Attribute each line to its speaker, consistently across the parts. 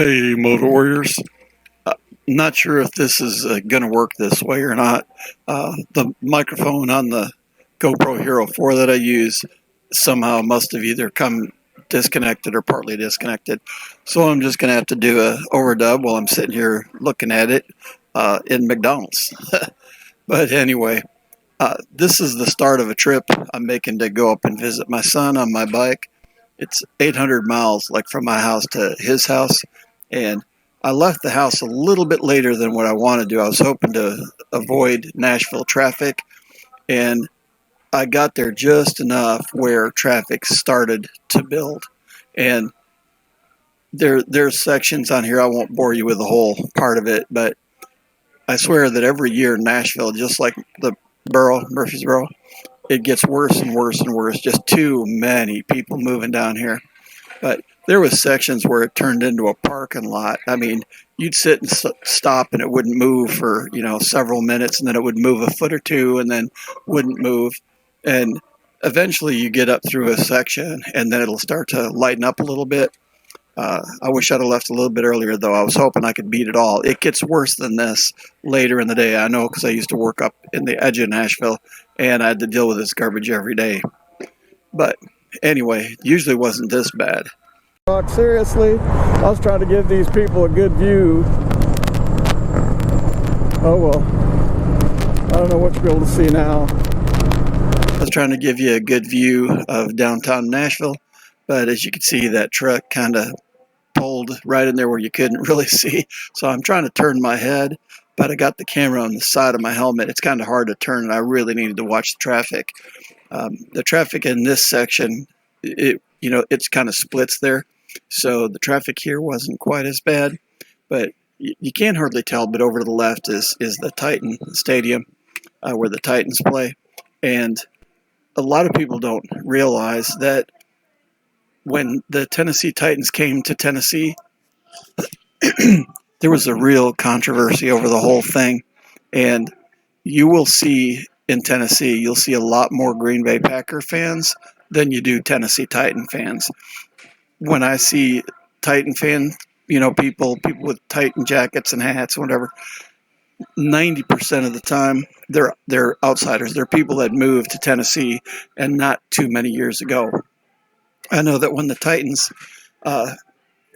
Speaker 1: Hey, Motor Warriors. Uh, Not sure if this is going to work this way or not. The microphone on the GoPro Hero 4 that I use somehow must have either come disconnected or partly disconnected. So I'm just going to have to do a overdub while I'm sitting here looking at it in McDonald's. But anyway, this is the start of a trip I'm making to go up and visit my son on my bike. It's 800 miles, like from my house to his house, and I left the house a little bit later than what I wanted to. I was hoping to avoid Nashville traffic, and I got there just enough where traffic started to build. And there's sections on here, I won't bore you with the whole part of it, but I swear that every year in Nashville, just like the borough, Murfreesboro, it gets worse and worse and worse. Just too many people moving down here. But there was sections where it turned into a parking lot. I mean, you'd sit and stop and it wouldn't move for, several minutes, and then it would move a foot or two and then wouldn't move. And eventually you get up through a section and then it'll start to lighten up a little bit. I wish I'd have left a little bit earlier, though. I was hoping I could beat it all. It gets worse than this later in the day. I know, because I used to work up in the edge of Nashville, and I had to deal with this garbage every day. But anyway, it usually wasn't this bad.
Speaker 2: Seriously, I was trying to give these people a good view. Oh well, I don't know what you'll be able to see now.
Speaker 1: I was trying to give you a good view of downtown Nashville, but as you can see, that truck kind of pulled right in there where you couldn't really see. So I'm trying to turn my head, but I got the camera on the side of my helmet. It's kind of hard to turn, and I really needed to watch the traffic. The traffic in this section, it's kind of splits there. So the traffic here wasn't quite as bad, but you can't hardly tell. But over to the left is the Titan Stadium, where the Titans play. And a lot of people don't realize that when the Tennessee Titans came to Tennessee, there was a real controversy over the whole thing. And you will see in Tennessee, you'll see a lot more Green Bay Packer fans than you do Tennessee Titan fans. When I see Titan fan, people with Titan jackets and hats and whatever, 90% of the time they're outsiders. They're people that moved to Tennessee and not too many years ago. I know that when the Titans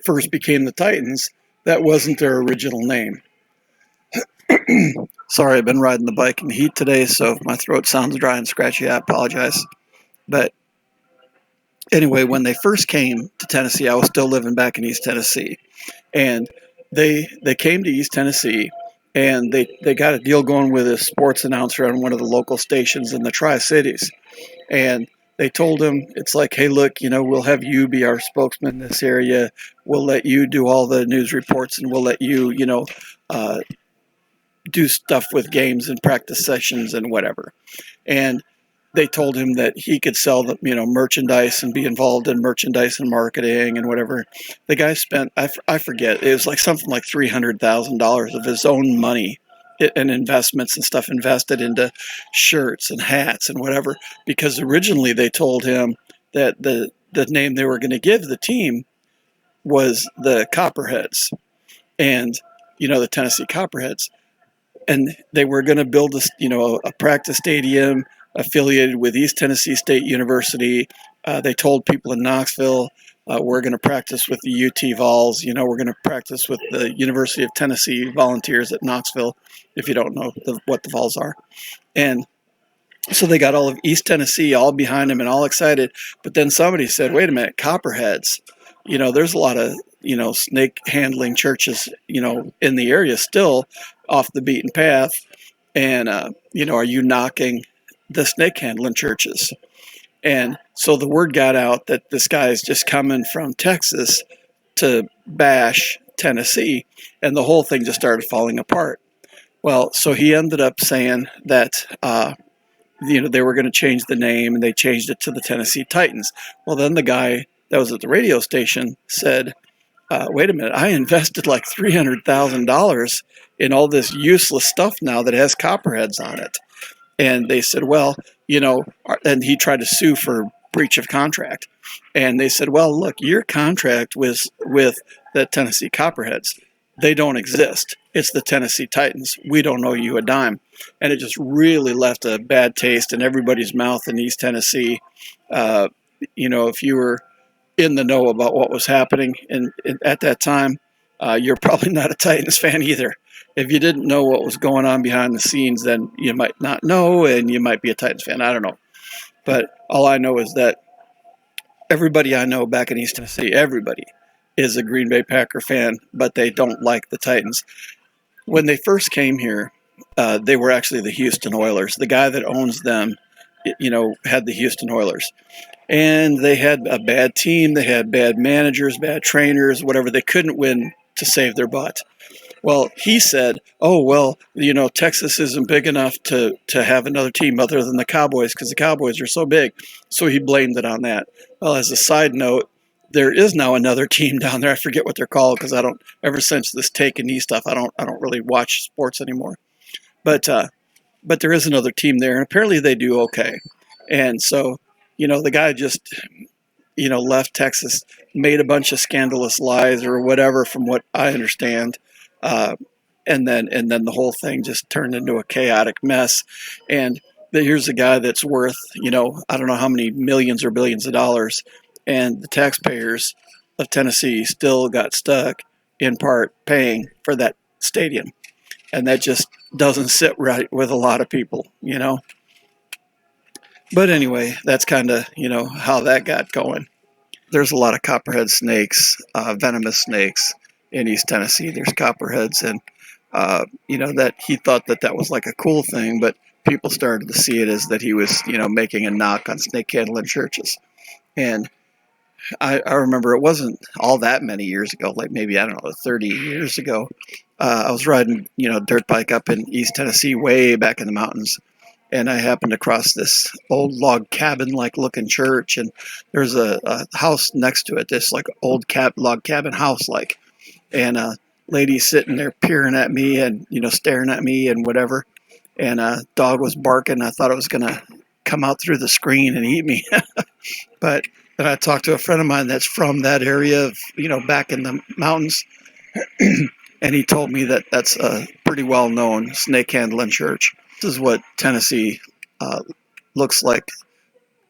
Speaker 1: first became the Titans, that wasn't their original name. Sorry, I've been riding the bike in the heat today, so if my throat sounds dry and scratchy, I apologize. But anyway, when they first came to Tennessee, I was still living back in East Tennessee. And they came to East Tennessee, and they got a deal going with a sports announcer on one of the local stations in the Tri-Cities. And they told him, it's like, hey, look, we'll have you be our spokesman in this area. We'll let you do all the news reports, and we'll let you, do stuff with games and practice sessions and whatever. And they told him that he could sell the, merchandise and be involved in merchandise and marketing and whatever. The guy spent, I forget, it was like something like $300,000 of his own money and investments and stuff invested into shirts and hats and whatever, because originally they told him that the name they were going to give the team was the Copperheads, and the Tennessee Copperheads, and they were going to build a practice stadium affiliated with East Tennessee State University. They told people in Knoxville, we're going to practice with the UT Vols. We're going to practice with the University of Tennessee Volunteers at Knoxville, if you don't know what the Vols are. And so they got all of East Tennessee all behind them and all excited. But then somebody said, wait a minute, Copperheads. There's a lot of, snake handling churches, in the area still off the beaten path. And, are you knocking the snake handling churches? And so the word got out that this guy is just coming from Texas to bash Tennessee, and the whole thing just started falling apart. Well, so he ended up saying that, they were going to change the name, and they changed it to the Tennessee Titans. Well, then the guy that was at the radio station said, wait a minute, I invested like $300,000 in all this useless stuff now that has Copperheads on it. And they said, well, and he tried to sue for breach of contract. And they said, well, look, your contract was with the Tennessee Copperheads. They don't exist. It's the Tennessee Titans. We don't owe you a dime. And it just really left a bad taste in everybody's mouth in East Tennessee. If you were in the know about what was happening at that time, you're probably not a Titans fan either. If you didn't know what was going on behind the scenes, then you might not know, and you might be a Titans fan. I don't know. But all I know is that everybody I know back in East Tennessee, everybody is a Green Bay Packer fan, but they don't like the Titans. When they first came here, they were actually the Houston Oilers. The guy that owns them, had the Houston Oilers. And they had a bad team. They had bad managers, bad trainers, whatever. They couldn't win to save their butt. Well, he said, oh, well, Texas isn't big enough to have another team other than the Cowboys because the Cowboys are so big. So he blamed it on that. Well, as a side note, there is now another team down there. I forget what they're called because ever since this take and knee stuff, I don't really watch sports anymore. But there is another team there, and apparently they do okay. And so, the guy just, left Texas, made a bunch of scandalous lies or whatever, from what I understand. And then the whole thing just turned into a chaotic mess. And here's a guy that's worth, I don't know how many millions or billions of dollars, and the taxpayers of Tennessee still got stuck in part paying for that stadium. And that just doesn't sit right with a lot of people, But anyway, that's kind of, how that got going. There's a lot of copperhead snakes, venomous snakes in East Tennessee. There's copperheads, and that he thought that was like a cool thing, but people started to see it as that he was, making a knock on snake handling churches. And I remember it wasn't all that many years ago, like maybe, 30 years ago. I was riding, dirt bike up in East Tennessee, way back in the mountains. And I happened to cross this old log cabin-like looking church, and there's a house next to it, this like old log cabin house-like. And a lady sitting there peering at me and, staring at me and whatever. And a dog was barking. I thought it was going to come out through the screen and eat me. But then I talked to a friend of mine that's from that area of, back in the mountains. And he told me that that's a pretty well-known snake handling church. This is what Tennessee looks like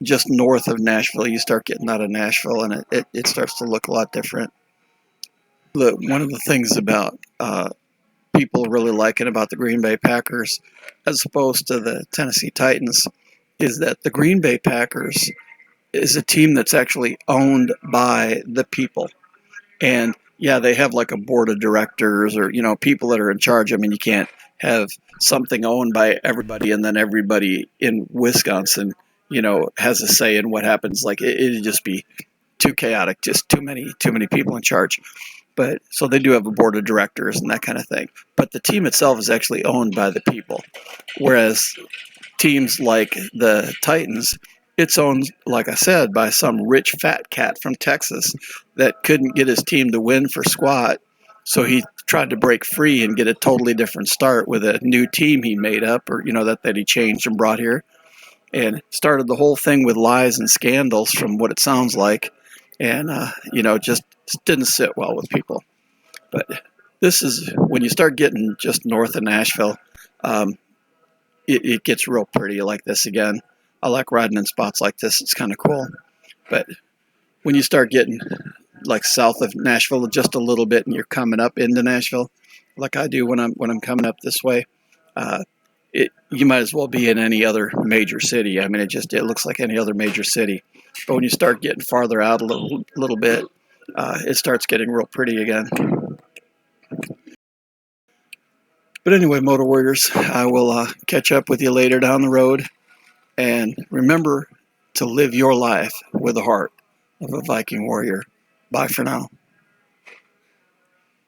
Speaker 1: just north of Nashville. You start getting out of Nashville, and it starts to look a lot different. Look, one of the things about people really liking about the Green Bay Packers as opposed to the Tennessee Titans is that the Green Bay Packers is a team that's actually owned by the people. And yeah, they have like a board of directors or, people that are in charge. I mean, you can't have something owned by everybody and then everybody in Wisconsin, has a say in what happens. Like it'd just be too chaotic, just too many people in charge. But so they do have a board of directors and that kind of thing. But the team itself is actually owned by the people. Whereas teams like the Titans, it's owned, like I said, by some rich fat cat from Texas that couldn't get his team to win for squat. So he tried to break free and get a totally different start with a new team he made up or, that he changed and brought here. And started the whole thing with lies and scandals from what it sounds like. And, just didn't sit well with people. But this is, when you start getting just north of Nashville, it gets real pretty like this again. I like riding in spots like this. It's kind of cool. But when you start getting like south of Nashville just a little bit and you're coming up into Nashville, like I do when I'm coming up this way, you might as well be in any other major city. I mean, it looks like any other major city. But when you start getting farther out a little bit, it starts getting real pretty again. But anyway, Motor Warriors, I will catch up with you later down the road. And remember to live your life with the heart of a Viking warrior. Bye for now.